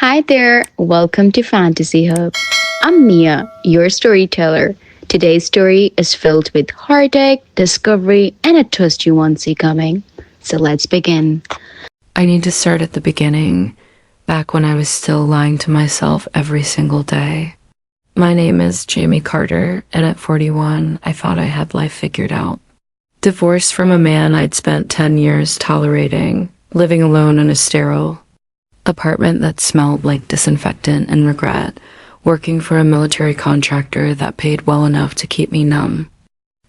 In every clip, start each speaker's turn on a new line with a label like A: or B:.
A: Hi there, welcome to Fantasy Hub. I'm Mia, your storyteller. Today's story is filled with heartache, discovery, and a twist you won't see coming. So let's begin.
B: I need to start at the beginning, back when I was still lying to myself every single day. My name is Jamie Carter, and at 41, I thought I had life figured out. Divorced from a man I'd spent 10 years tolerating, living alone in a sterile apartment that smelled like disinfectant and regret, working for a military contractor that paid well enough to keep me numb.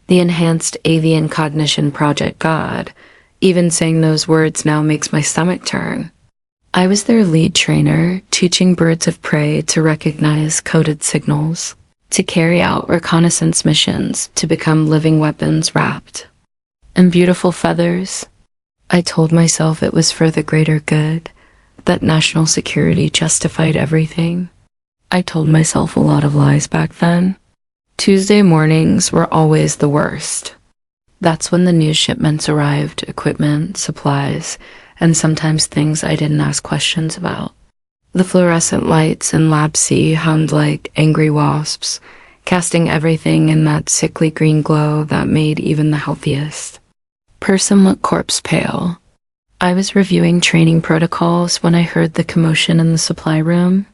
B: The Enhanced Avian Cognition Project God, even saying those words now makes my stomach turn. I was their lead trainer, teaching birds of prey to recognize coded signals, to carry out reconnaissance missions, to become living weapons wrapped in beautiful feathers. I told myself it was for the greater good, that national security justified everything. I told myself a lot of lies back then. Tuesday mornings were always the worst. That's when the new shipments arrived, equipment, supplies, and sometimes things I didn't ask questions about. The fluorescent lights in Lab C hummed like angry wasps, casting everything in that sickly green glow that made even the healthiest person look corpse pale. I was reviewing training protocols when I heard the commotion in the supply room.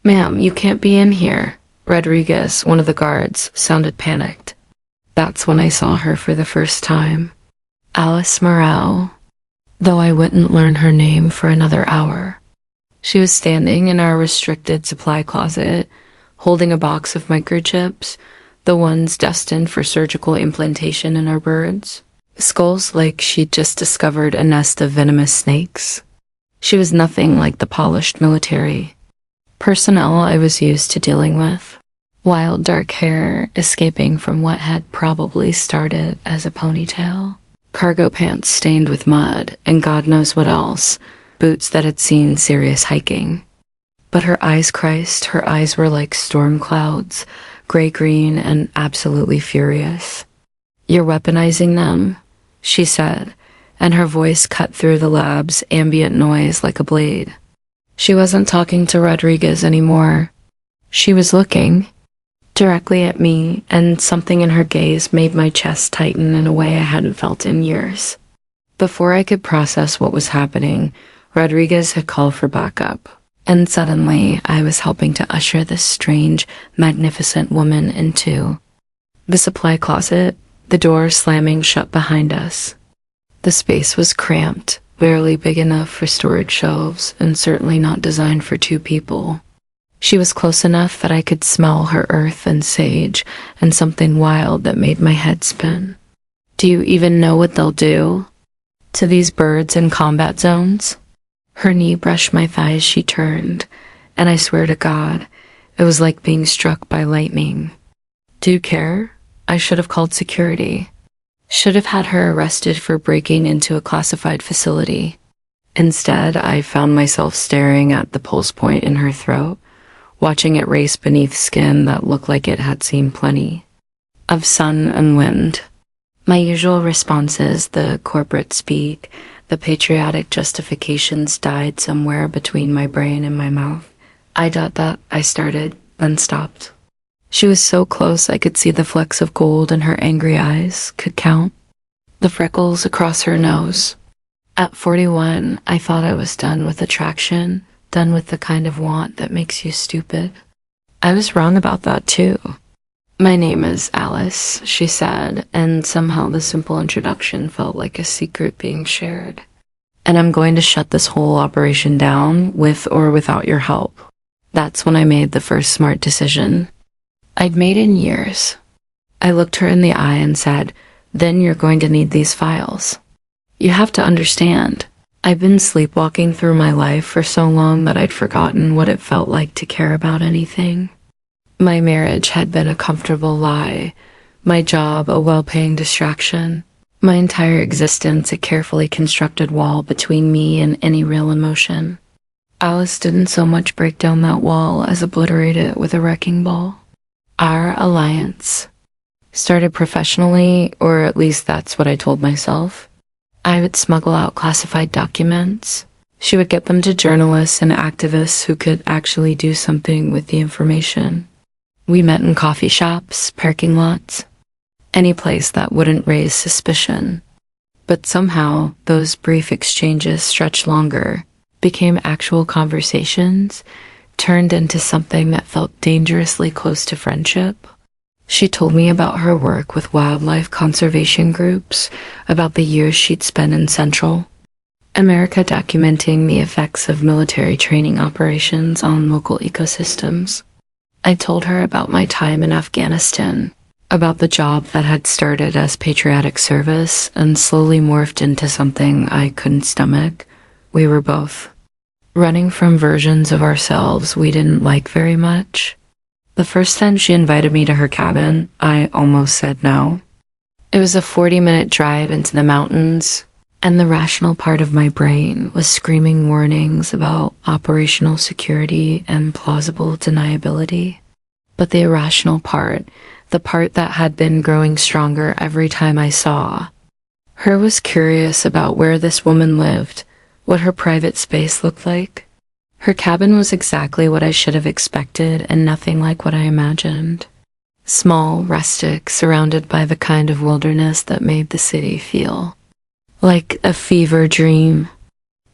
B: "Ma'am, you can't be in here." Rodriguez, one of the guards, sounded panicked. That's when I saw her for the first time. Alice Morel, though I wouldn't learn her name for another hour. She was standing in our restricted supply closet, holding a box of microchips, the ones destined for surgical implantation in our birds. Skulls like she'd just discovered a nest of venomous snakes. She was nothing like the polished military personnel I was used to dealing with. Wild dark hair escaping from what had probably started as a ponytail. Cargo pants stained with mud, and God knows what else. Boots that had seen serious hiking. But her eyes, Christ, her eyes were like storm clouds, gray-green and absolutely furious. "You're weaponizing them," she said, and her voice cut through the lab's ambient noise like a blade. She wasn't talking to Rodriguez anymore. She was looking directly at me, and something in her gaze made my chest tighten in a way I hadn't felt in years. Before I could process what was happening, Rodriguez had called for backup, and suddenly I was helping to usher this strange, magnificent woman into the supply closet, the door slamming shut behind us. The space was cramped, barely big enough for storage shelves, and certainly not designed for two people. She was close enough that I could smell her earth and sage, and something wild that made my head spin. "Do you even know what they'll do to these birds in combat zones?" Her knee brushed my thigh as she turned, and I swear to God, it was like being struck by lightning. "Do you care? I should have called security. Should have had her arrested for breaking into a classified facility." Instead, I found myself staring at the pulse point in her throat, watching it race beneath skin that looked like it had seen plenty of sun and wind. My usual responses, the corporate speak, the patriotic justifications, died somewhere between my brain and my mouth. I started, then stopped. She was so close I could see the flecks of gold in her angry eyes, could count the freckles across her nose. At 41, I thought I was done with attraction, done with the kind of want that makes you stupid. I was wrong about that too. "My name is Alice," she said, and somehow the simple introduction felt like a secret being shared. "And I'm going to shut this whole operation down, with or without your help." That's when I made the first smart decision I'd made in years. I looked her in the eye and said, "Then you're going to need these files. You have to understand, I've been sleepwalking through my life for so long that I'd forgotten what it felt like to care about anything. My marriage had been a comfortable lie, my job a well-paying distraction, my entire existence a carefully constructed wall between me and any real emotion. Alice didn't so much break down that wall as obliterate it with a wrecking ball. Our alliance started professionally, or at least that's what I told myself. I would smuggle out classified documents, She would get them to journalists and activists who could actually do something with the information. We met in coffee shops, parking lots, any place that wouldn't raise suspicion. But somehow, those brief exchanges stretched longer, became actual conversations, turned into something that felt dangerously close to friendship. She told me about her work with wildlife conservation groups, about the years she'd spent in Central America documenting the effects of military training operations on local ecosystems. I told her about my time in Afghanistan, about the job that had started as patriotic service and slowly morphed into something I couldn't stomach. We were both running from versions of ourselves we didn't like very much. The first time she invited me to her cabin, I almost said no. It was a 40-minute drive into the mountains, and the rational part of my brain was screaming warnings about operational security and plausible deniability. But the irrational part, the part that had been growing stronger every time I saw her, was curious about where this woman lived, what her private space looked like. Her cabin was exactly what I should have expected and nothing like what I imagined. Small, rustic, surrounded by the kind of wilderness that made the city feel like a fever dream.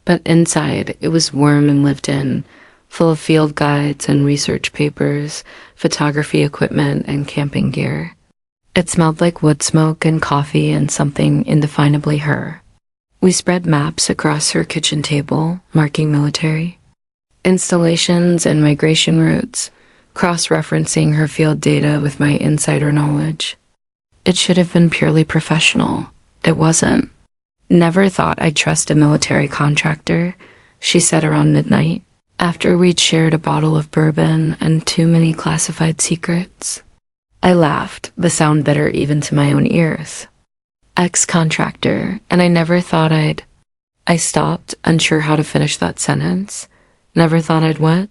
B: But inside, it was warm and lived in, full of field guides and research papers, photography equipment, and camping gear. It smelled like wood smoke and coffee and something indefinably her. We spread maps across her kitchen table, marking military installations and migration routes, cross-referencing her field data with my insider knowledge. It should have been purely professional. It wasn't. Never thought I'd trust a military contractor, she said around midnight, after we'd shared a bottle of bourbon and too many classified secrets. I laughed, the sound bitter even to my own ears. Ex-contractor, and I never thought I stopped, unsure how to finish that sentence. Never thought I'd what?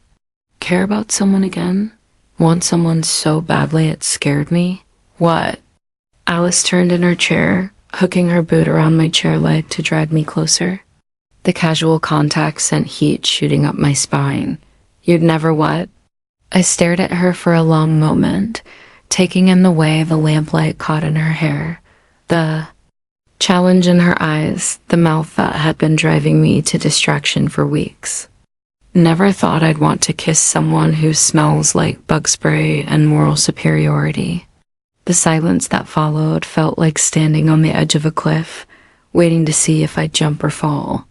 B: Care about someone again? Want someone so badly it scared me? What? Alice turned in her chair, hooking her boot around my chair leg to drag me closer. The casual contact sent heat shooting up my spine. You'd never what? I stared at her for a long moment, taking in the way the lamplight caught in her hair, the challenge in her eyes, the mouth that had been driving me to distraction for weeks. Never thought I'd want to kiss someone who smells like bug spray and moral superiority. The silence that followed felt like standing on the edge of a cliff, waiting to see if I'd jump or fall.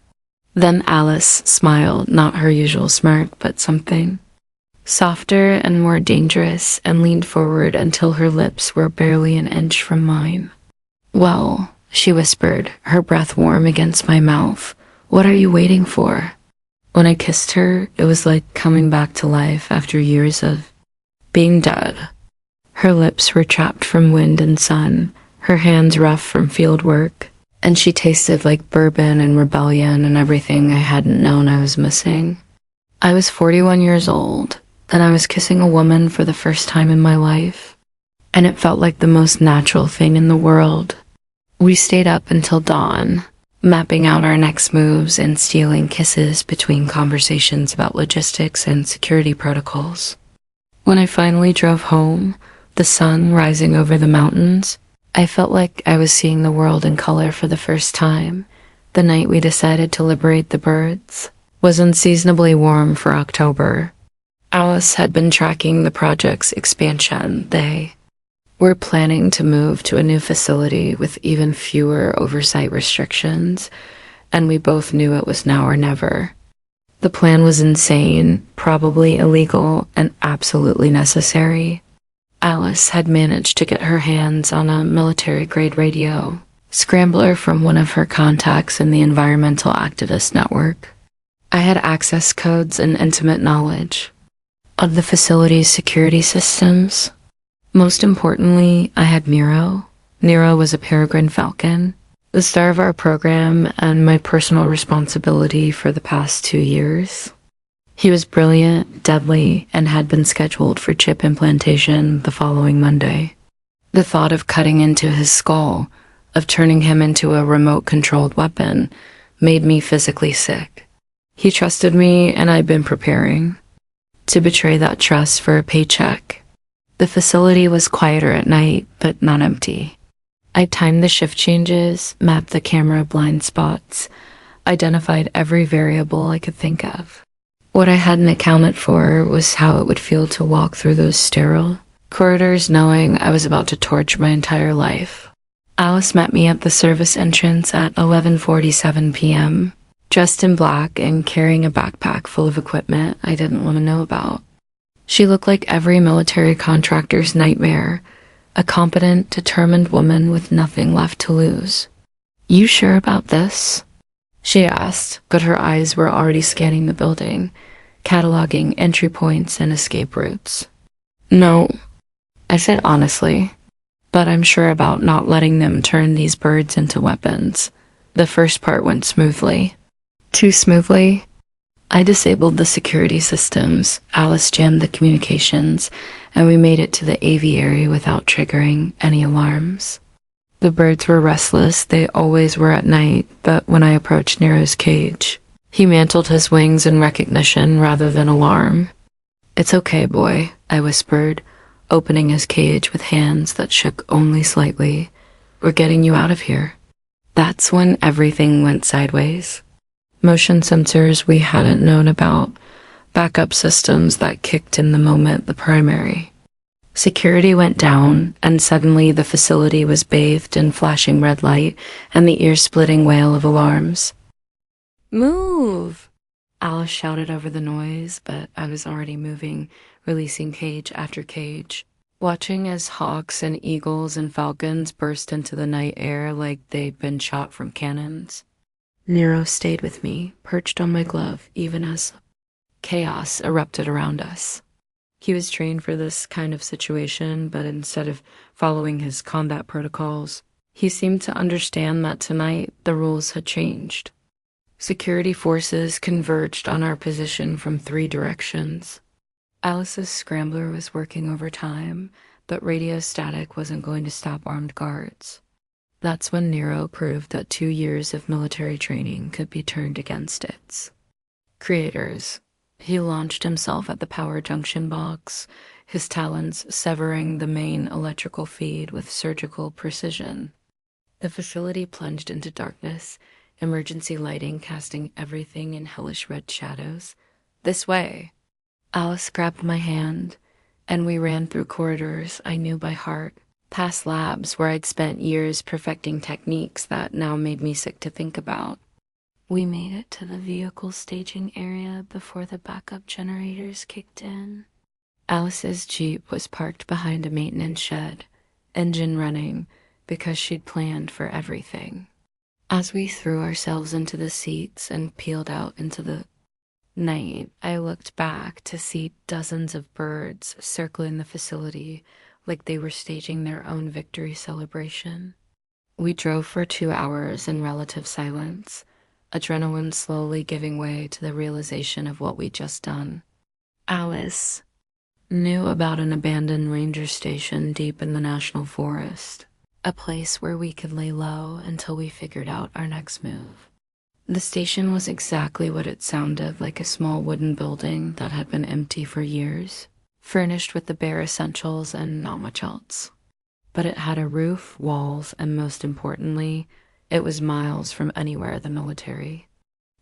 B: Then Alice smiled, not her usual smirk, but something softer and more dangerous, and leaned forward until her lips were barely an inch from mine. Well, she whispered, her breath warm against my mouth. What are you waiting for? When I kissed her, it was like coming back to life after years of being dead. Her lips were chapped from wind and sun, her hands rough from field work, and she tasted like bourbon and rebellion and everything I hadn't known I was missing. I was 41 years old, and I was kissing a woman for the first time in my life, and it felt like the most natural thing in the world. We stayed up until dawn, mapping out our next moves and stealing kisses between conversations about logistics and security protocols. When I finally drove home, the sun rising over the mountains, I felt like I was seeing the world in color for the first time. The night we decided to liberate the birds was unseasonably warm for October. Alice had been tracking the project's expansion. They were planning to move to a new facility with even fewer oversight restrictions, and we both knew it was now or never. The plan was insane, probably illegal, and absolutely necessary. Alice had managed to get her hands on a military-grade radio scrambler from one of her contacts in the environmental activist network. I had access codes and intimate knowledge of the facility's security systems. Most importantly, I had Nero. Nero was a peregrine falcon, the star of our program and my personal responsibility for the past 2 years. He was brilliant, deadly, and had been scheduled for chip implantation the following Monday. The thought of cutting into his skull, of turning him into a remote-controlled weapon, made me physically sick. He trusted me, and I'd been preparing to betray that trust for a paycheck. The facility was quieter at night, but not empty. I timed the shift changes, mapped the camera blind spots, identified every variable I could think of. What I hadn't accounted for was how it would feel to walk through those sterile corridors knowing I was about to torch my entire life. Alice met me at the service entrance at 11:47 p.m., dressed in black and carrying a backpack full of equipment I didn't want to know about. She looked like every military contractor's nightmare, a competent, determined woman with nothing left to lose. "You sure about this?" she asked, but her eyes were already scanning the building, cataloging entry points and escape routes. "No," I said honestly, "but I'm sure about not letting them turn these birds into weapons." The first part went smoothly. Too smoothly. I disabled the security systems, Alice jammed the communications, and we made it to the aviary without triggering any alarms. The birds were restless, they always were at night, but when I approached Nero's cage, he mantled his wings in recognition rather than alarm. "It's okay, boy," I whispered, opening his cage with hands that shook only slightly. "We're getting you out of here." That's when everything went sideways. Motion sensors we hadn't known about, backup systems that kicked in the moment the primary. Security went down, and suddenly the facility was bathed in flashing red light and the ear-splitting wail of alarms. "Move!" Alice shouted over the noise, but I was already moving, releasing cage after cage, watching as hawks and eagles and falcons burst into the night air like they'd been shot from cannons. Nero stayed with me, perched on my glove, even as chaos erupted around us. He was trained for this kind of situation, but instead of following his combat protocols, he seemed to understand that tonight the rules had changed. Security forces converged on our position from 3 directions. Alice's scrambler was working overtime, but radio static wasn't going to stop armed guards. That's when Nero proved that 2 years of military training could be turned against its creators. He launched himself at the power junction box, his talons severing the main electrical feed with surgical precision. The facility plunged into darkness, emergency lighting casting everything in hellish red shadows. "This way!" Alice grabbed my hand, and we ran through corridors I knew by heart, past labs where I'd spent years perfecting techniques that now made me sick to think about. We made it to the vehicle staging area before the backup generators kicked in. Alice's Jeep was parked behind a maintenance shed, engine running, because she'd planned for everything. As we threw ourselves into the seats and peeled out into the night, I looked back to see dozens of birds circling the facility like they were staging their own victory celebration. We drove for 2 hours in relative silence, adrenaline slowly giving way to the realization of what we'd just done. Alice knew about an abandoned ranger station deep in the national forest, a place where we could lay low until we figured out our next move. The station was exactly what it sounded like, a small wooden building that had been empty for years, furnished with the bare essentials and not much else. But it had a roof, walls, and most importantly, it was miles from anywhere the military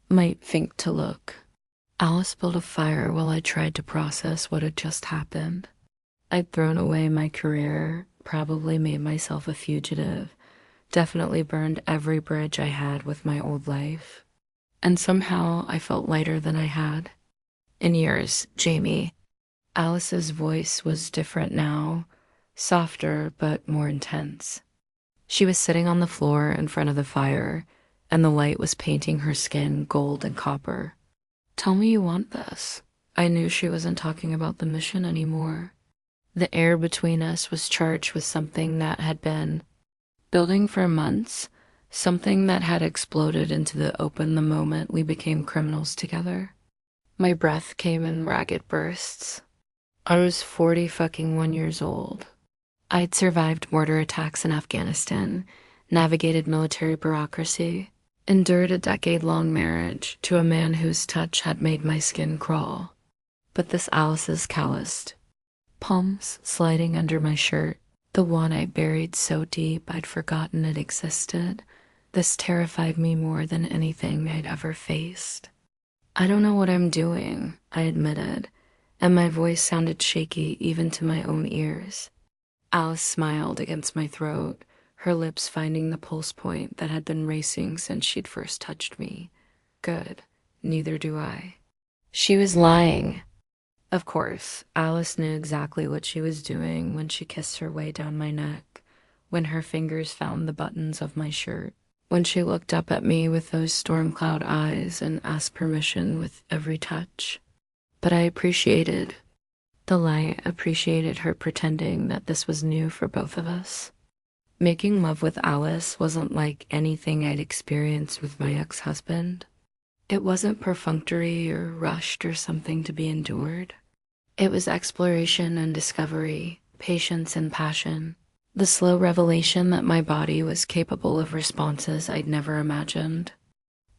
B: might think to look. Alice built a fire while I tried to process what had just happened. I'd thrown away my career, probably made myself a fugitive, definitely burned every bridge I had with my old life. And somehow I felt lighter than I had in years. "Jamie." Alice's voice was different now, softer but more intense. She was sitting on the floor in front of the fire, and the light was painting her skin gold and copper. "Tell me you want this." I knew she wasn't talking about the mission anymore. The air between us was charged with something that had been building for months, something that had exploded into the open the moment we became criminals together. My breath came in ragged bursts. I was 41 years old. I'd survived mortar attacks in Afghanistan, navigated military bureaucracy, endured a decade-long marriage to a man whose touch had made my skin crawl. But this Alice's calloused, palms sliding under my shirt, the one I buried so deep I'd forgotten it existed, this terrified me more than anything I'd ever faced. I don't know what I'm doing, I admitted, and my voice sounded shaky even to my own ears. Alice smiled against my throat, her lips finding the pulse point that had been racing since she'd first touched me. Good, neither do I. She was lying. Of course, Alice knew exactly what she was doing when she kissed her way down my neck, when her fingers found the buttons of my shirt, when she looked up at me with those storm cloud eyes and asked permission with every touch. But I appreciated the light, appreciated her pretending that this was new for both of us. Making love with Alice wasn't like anything I'd experienced with my ex-husband. It wasn't perfunctory or rushed or something to be endured. It was exploration and discovery, patience and passion, the slow revelation that my body was capable of responses I'd never imagined.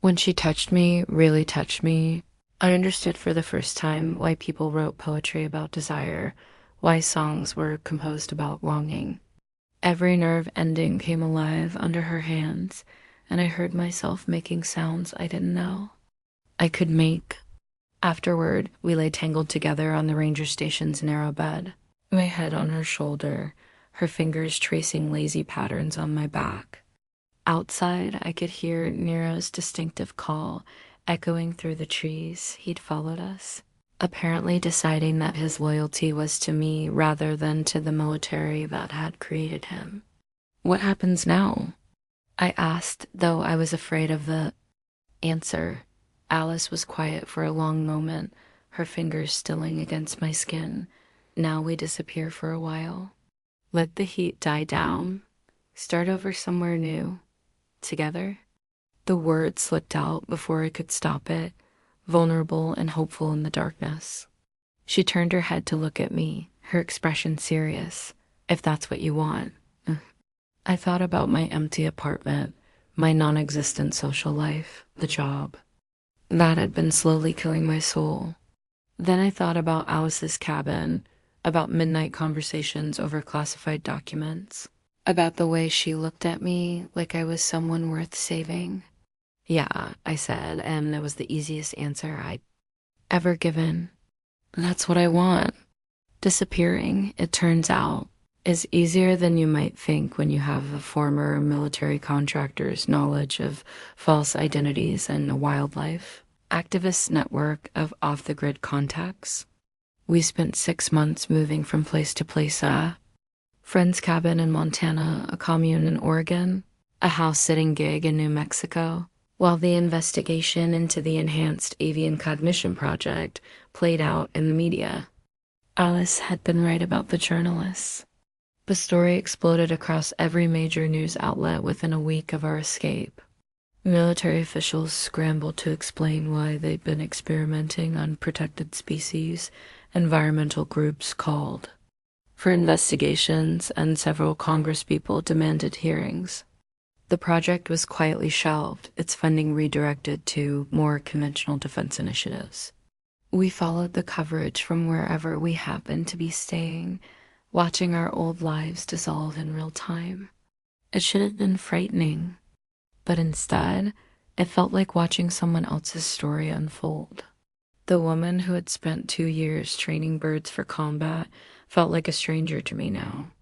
B: When she touched me, really touched me, I understood for the first time why people wrote poetry about desire, why songs were composed about longing. Every nerve ending came alive under her hands, and I heard myself making sounds I didn't know I could make. Afterward, we lay tangled together on the ranger station's narrow bed, my head on her shoulder, her fingers tracing lazy patterns on my back. Outside, I could hear Nero's distinctive call echoing through the trees. He'd followed us, apparently deciding that his loyalty was to me rather than to the military that had created him. What happens now? I asked, though I was afraid of the answer. Alice was quiet for a long moment, her fingers stilling against my skin. Now we disappear for a while. Let the heat die down. Start over somewhere new. Together? The word slipped out before I could stop it, vulnerable and hopeful in the darkness. She turned her head to look at me, her expression serious. If that's what you want. I thought about my empty apartment, my non-existent social life, the job. That had been slowly killing my soul. Then I thought about Alice's cabin, about midnight conversations over classified documents, about the way she looked at me like I was someone worth saving. Yeah, I said, and it was the easiest answer I'd ever given. That's what I want. Disappearing, it turns out, is easier than you might think when you have a former military contractor's knowledge of false identities and a wildlife activist network of off-the-grid contacts. We spent 6 months moving from place to place, friend's cabin in Montana, a commune in Oregon, a house-sitting gig in New Mexico, while the investigation into the Enhanced Avian Cognition Project played out in the media. Alice had been right about the journalists. The story exploded across every major news outlet within a week of our escape. Military officials scrambled to explain why they'd been experimenting on protected species. Environmental groups called for investigations, and several congresspeople demanded hearings. The project was quietly shelved, its funding redirected to more conventional defense initiatives. We followed the coverage from wherever we happened to be staying, watching our old lives dissolve in real time. It should have been frightening, but instead, it felt like watching someone else's story unfold. The woman who had spent 2 years training birds for combat felt like a stranger to me now.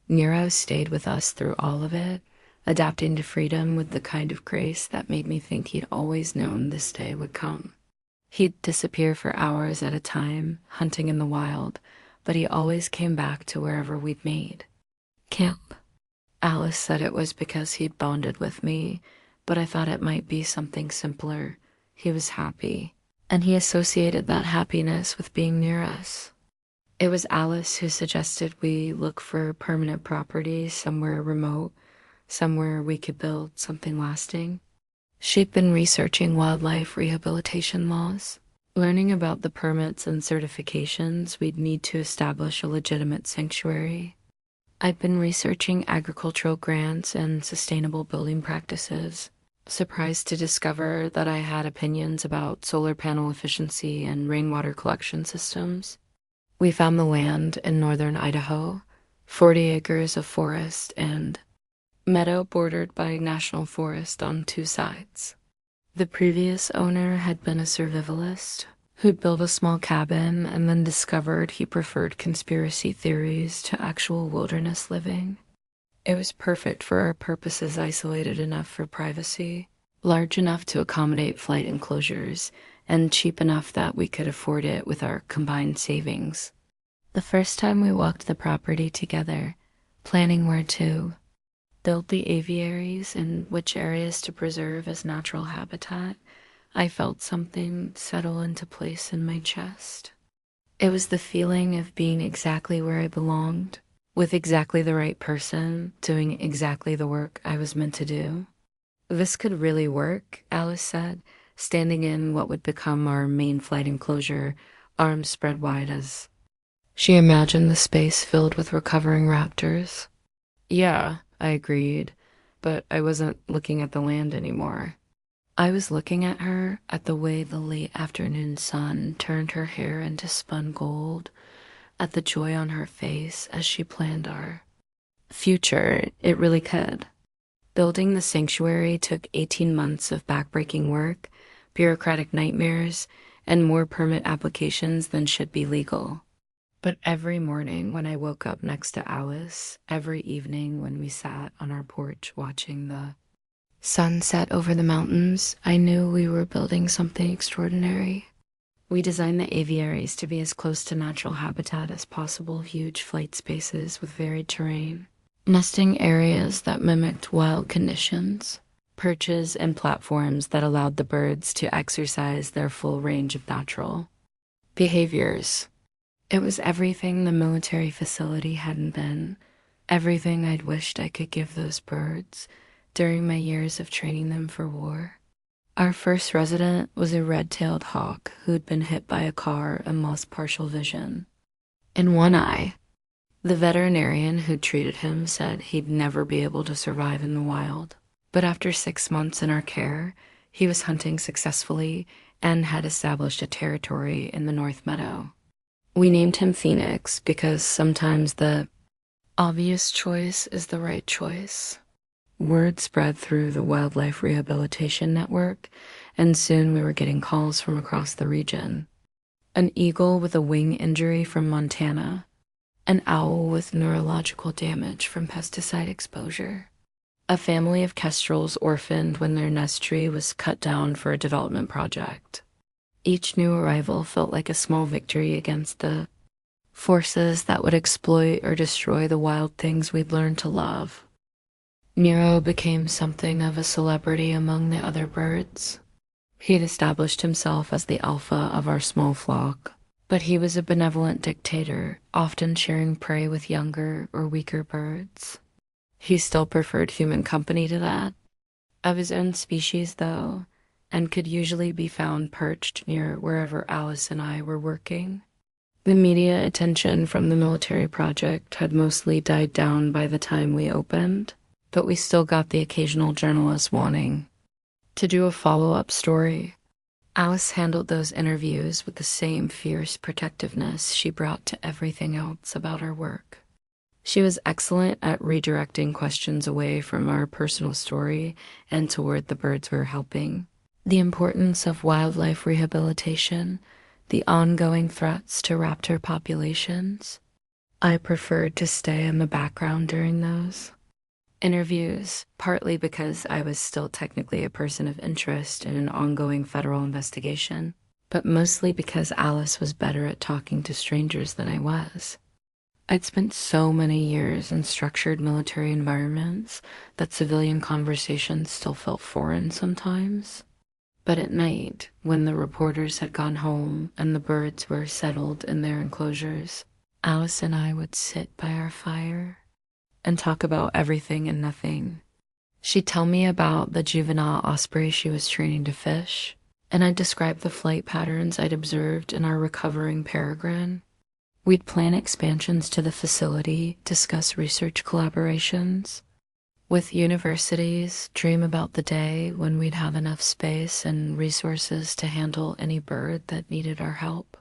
B: Nero stayed with us through all of it, adapting to freedom with the kind of grace that made me think he'd always known this day would come. He'd disappear for hours at a time, hunting in the wild, but he always came back to wherever we'd made. Camp. Alice said it was because he'd bonded with me, but I thought it might be something simpler. He was happy, and he associated that happiness with being near us. It was Alice who suggested we look for permanent property somewhere remote, somewhere we could build something lasting. She'd been researching wildlife rehabilitation laws, learning about the permits and certifications we'd need to establish a legitimate sanctuary. I'd been researching agricultural grants and sustainable building practices, surprised to discover that I had opinions about solar panel efficiency and rainwater collection systems. We found the land in northern Idaho, 40 acres of forest and meadow bordered by national forest on two sides. The previous owner had been a survivalist who'd built a small cabin and then discovered he preferred conspiracy theories to actual wilderness living. It was perfect for our purposes, isolated enough for privacy, large enough to accommodate flight enclosures, and cheap enough that we could afford it with our combined savings. The first time we walked the property together, planning where to build the aviaries and which areas to preserve as natural habitat, I felt something settle into place in my chest. It was the feeling of being exactly where I belonged, with exactly the right person, doing exactly the work I was meant to do. This could really work, Alice said, standing in what would become our main flight enclosure, arms spread wide as she imagined the space filled with recovering raptors. Yeah, I agreed, but I wasn't looking at the land anymore. I was looking at her, at the way the late afternoon sun turned her hair into spun gold, at the joy on her face as she planned our future. It really could. Building the sanctuary took 18 months of backbreaking work, bureaucratic nightmares, and more permit applications than should be legal. But every morning when I woke up next to Alice, every evening when we sat on our porch watching the sunset over the mountains, I knew we were building something extraordinary. We designed the aviaries to be as close to natural habitat as possible, huge flight spaces with varied terrain, nesting areas that mimicked wild conditions, perches and platforms that allowed the birds to exercise their full range of natural behaviors. It was everything the military facility hadn't been, everything I'd wished I could give those birds during my years of training them for war. Our first resident was a red-tailed hawk who'd been hit by a car and lost partial vision. In one eye, the veterinarian who treated him said he'd never be able to survive in the wild. But after 6 months in our care, he was hunting successfully and had established a territory in the North Meadow. We named him Phoenix because sometimes the obvious choice is the right choice. Word spread through the wildlife rehabilitation network, and soon we were getting calls from across the region. An eagle with a wing injury from Montana, an owl with neurological damage from pesticide exposure, a family of kestrels orphaned when their nest tree was cut down for a development project. Each new arrival felt like a small victory against the forces that would exploit or destroy the wild things we'd learned to love. Nero became something of a celebrity among the other birds. He'd established himself as the alpha of our small flock, but he was a benevolent dictator, often sharing prey with younger or weaker birds. He still preferred human company to that. Of his own species, though, and could usually be found perched near wherever Alice and I were working. The media attention from the military project had mostly died down by the time we opened, but we still got the occasional journalist wanting to do a follow-up story. Alice handled those interviews with the same fierce protectiveness she brought to everything else about her work. She was excellent at redirecting questions away from our personal story and toward the birds we were helping. The importance of wildlife rehabilitation, the ongoing threats to raptor populations. I preferred to stay in the background during those interviews, partly because I was still technically a person of interest in an ongoing federal investigation, but mostly because Alice was better at talking to strangers than I was. I'd spent so many years in structured military environments that civilian conversations still felt foreign sometimes. But at night, when the reporters had gone home and the birds were settled in their enclosures, Alice and I would sit by our fire and talk about everything and nothing. She'd tell me about the juvenile osprey she was training to fish, and I'd describe the flight patterns I'd observed in our recovering peregrine. We'd plan expansions to the facility, discuss research collaborations. With universities, dream about the day when we'd have enough space and resources to handle any bird that needed our help.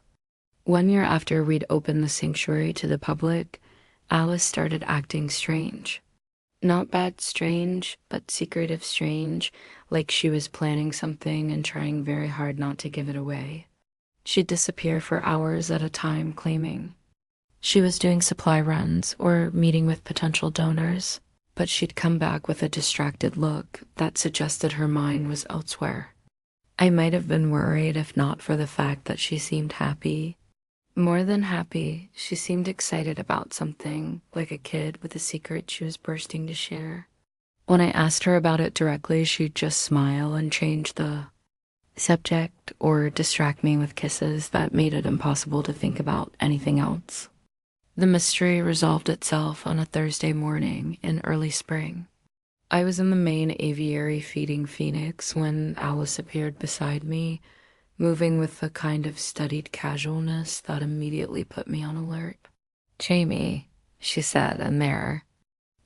B: 1 year after we'd opened the sanctuary to the public, Alice started acting strange. Not bad strange, but secretive strange, like she was planning something and trying very hard not to give it away. She'd disappear for hours at a time, claiming she was doing supply runs or meeting with potential donors, but she'd come back with a distracted look that suggested her mind was elsewhere. I might have been worried if not for the fact that she seemed happy. More than happy, she seemed excited about something, like a kid with a secret she was bursting to share. When I asked her about it directly, she'd just smile and change the subject or distract me with kisses that made it impossible to think about anything else. The mystery resolved itself on a Thursday morning in early spring. I was in the main aviary feeding Phoenix when Alice appeared beside me, moving with the kind of studied casualness that immediately put me on alert. "Jamie," she said, and there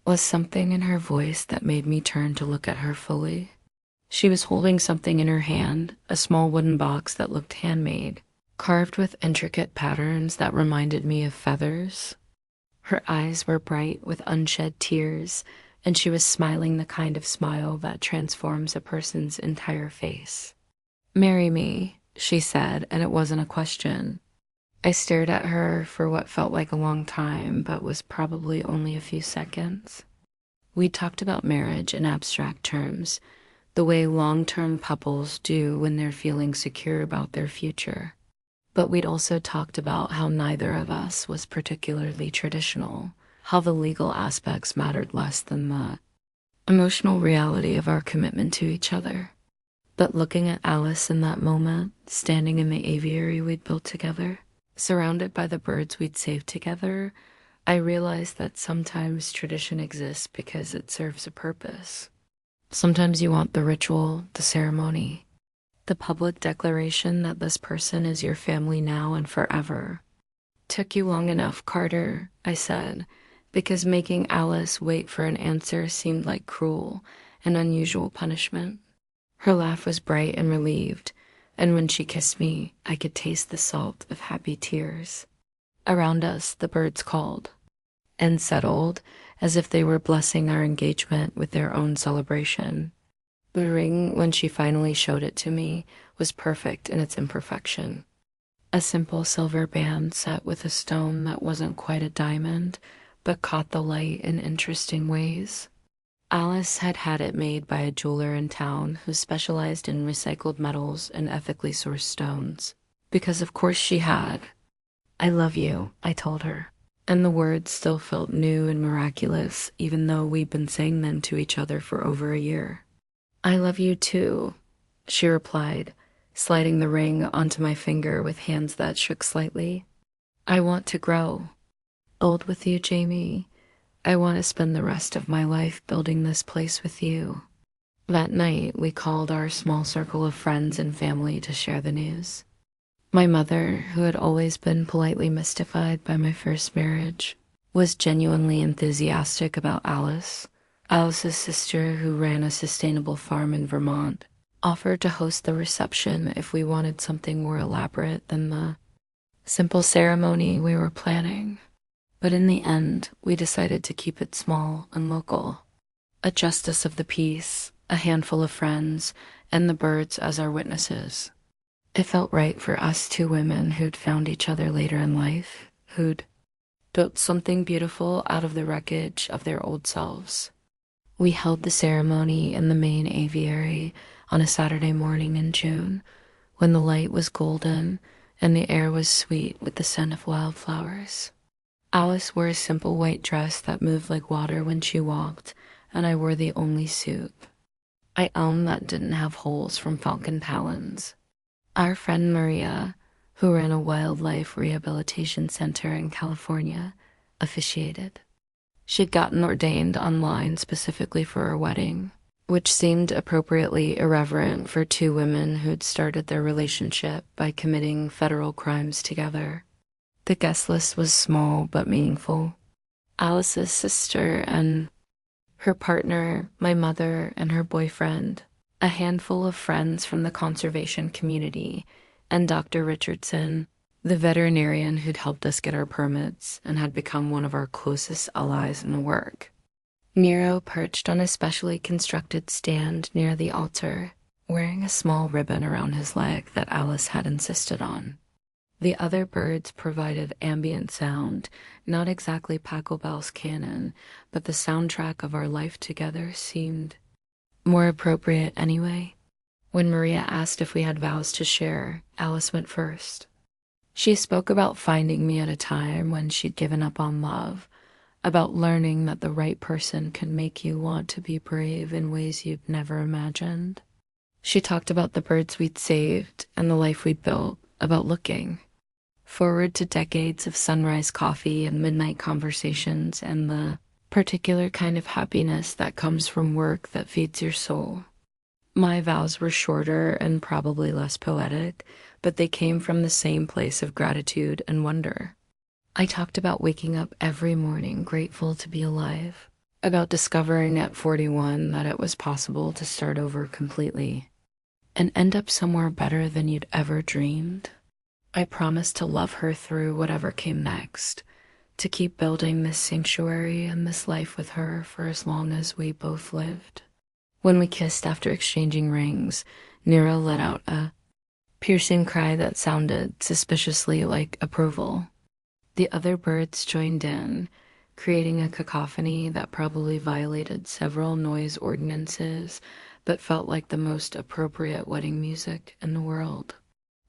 B: was something in her voice that made me turn to look at her fully. She was holding something in her hand, a small wooden box that looked handmade, carved with intricate patterns that reminded me of feathers. Her eyes were bright with unshed tears, and she was smiling the kind of smile that transforms a person's entire face. "Marry me," she said, and it wasn't a question. I stared at her for what felt like a long time, but was probably only a few seconds. We talked about marriage in abstract terms, the way long-term couples do when they're feeling secure about their future. But we'd also talked about how neither of us was particularly traditional, how the legal aspects mattered less than the emotional reality of our commitment to each other. But looking at Alice in that moment, standing in the aviary we'd built together, surrounded by the birds we'd saved together, I realized that sometimes tradition exists because it serves a purpose. Sometimes you want the ritual, the ceremony, the public declaration that this person is your family now and forever. "Took you long enough, Carter," I said, because making Alice wait for an answer seemed like cruel and unusual punishment. Her laugh was bright and relieved, and when she kissed me, I could taste the salt of happy tears. Around us, the birds called and settled as if they were blessing our engagement with their own celebration. The ring, when she finally showed it to me, was perfect in its imperfection. A simple silver band set with a stone that wasn't quite a diamond, but caught the light in interesting ways. Alice had had it made by a jeweler in town who specialized in recycled metals and ethically sourced stones. Because of course she had. "I love you," I told her. And the words still felt new and miraculous, even though we'd been saying them to each other for over a year. "I love you too," she replied, sliding the ring onto my finger with hands that shook slightly. "I want to grow old with you, Jamie. I want to spend the rest of my life building this place with you." That night, we called our small circle of friends and family to share the news. My mother, who had always been politely mystified by my first marriage, was genuinely enthusiastic about Alice. Alice's sister, who ran a sustainable farm in Vermont, offered to host the reception if we wanted something more elaborate than the simple ceremony we were planning. But in the end, we decided to keep it small and local. A justice of the peace, a handful of friends, and the birds as our witnesses. It felt right for us two women who'd found each other later in life, who'd built something beautiful out of the wreckage of their old selves. We held the ceremony in the main aviary on a Saturday morning in June, when the light was golden and the air was sweet with the scent of wildflowers. Alice wore a simple white dress that moved like water when she walked, and I wore the only suit I owned that didn't have holes from falcon talons. Our friend Maria, who ran a wildlife rehabilitation center in California, officiated. She'd gotten ordained online specifically for our wedding, which seemed appropriately irreverent for two women who'd started their relationship by committing federal crimes together. The guest list was small but meaningful. Alice's sister and Her partner, my mother, and her boyfriend, a handful of friends from the conservation community, and Dr. Richardson, the veterinarian who'd helped us get our permits and had become one of our closest allies in the work. Nero perched on a specially constructed stand near the altar, wearing a small ribbon around his leg that Alice had insisted on. The other birds provided ambient sound, not exactly Pachelbel's canon, but the soundtrack of our life together seemed more appropriate anyway. When Maria asked if we had vows to share, Alice went first. She spoke about finding me at a time when she'd given up on love, about learning that the right person can make you want to be brave in ways you'd never imagined. She talked about the birds we'd saved and the life we'd built, about looking forward to decades of sunrise coffee and midnight conversations and the particular kind of happiness that comes from work that feeds your soul. My vows were shorter and probably less poetic, but they came from the same place of gratitude and wonder. I talked about waking up every morning grateful to be alive, about discovering at 41 that it was possible to start over completely and end up somewhere better than you'd ever dreamed. I promised to love her through whatever came next, to keep building this sanctuary and this life with her for as long as we both lived. When we kissed after exchanging rings, Nero let out a piercing cry that sounded suspiciously like approval. The other birds joined in, creating a cacophony that probably violated several noise ordinances, but felt like the most appropriate wedding music in the world.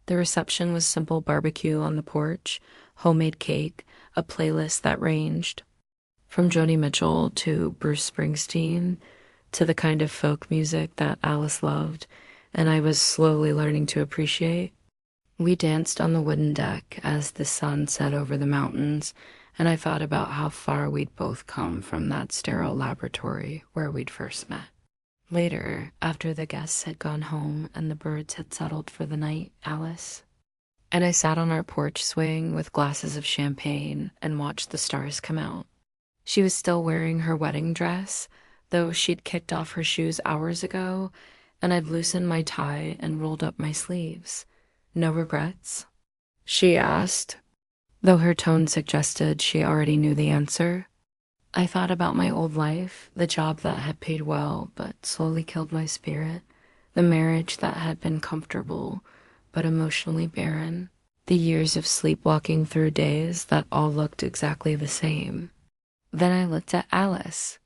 B: The reception was simple barbecue on the porch, homemade cake, a playlist that ranged from Joni Mitchell to Bruce Springsteen to the kind of folk music that Alice loved, and I was slowly learning to appreciate. We danced on the wooden deck as the sun set over the mountains, and I thought about how far we'd both come from that sterile laboratory where we'd first met. Later, after the guests had gone home and the birds had settled for the night, Alice and I sat on our porch swing with glasses of champagne and watched the stars come out. She was still wearing her wedding dress, though she'd kicked off her shoes hours ago, and I'd loosened my tie and rolled up my sleeves. No regrets? She asked, though her tone suggested she already knew the answer. I thought about my old life, the job that had paid well but slowly killed my spirit, the marriage that had been comfortable but emotionally barren, the years of sleepwalking through days that all looked exactly the same. Then I looked at Alice,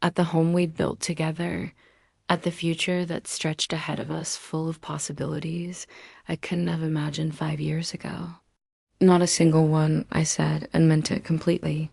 B: at the home we'd built together, at the future that stretched ahead of us full of possibilities I couldn't have imagined 5 years ago. Not a single one, I said, and meant it completely.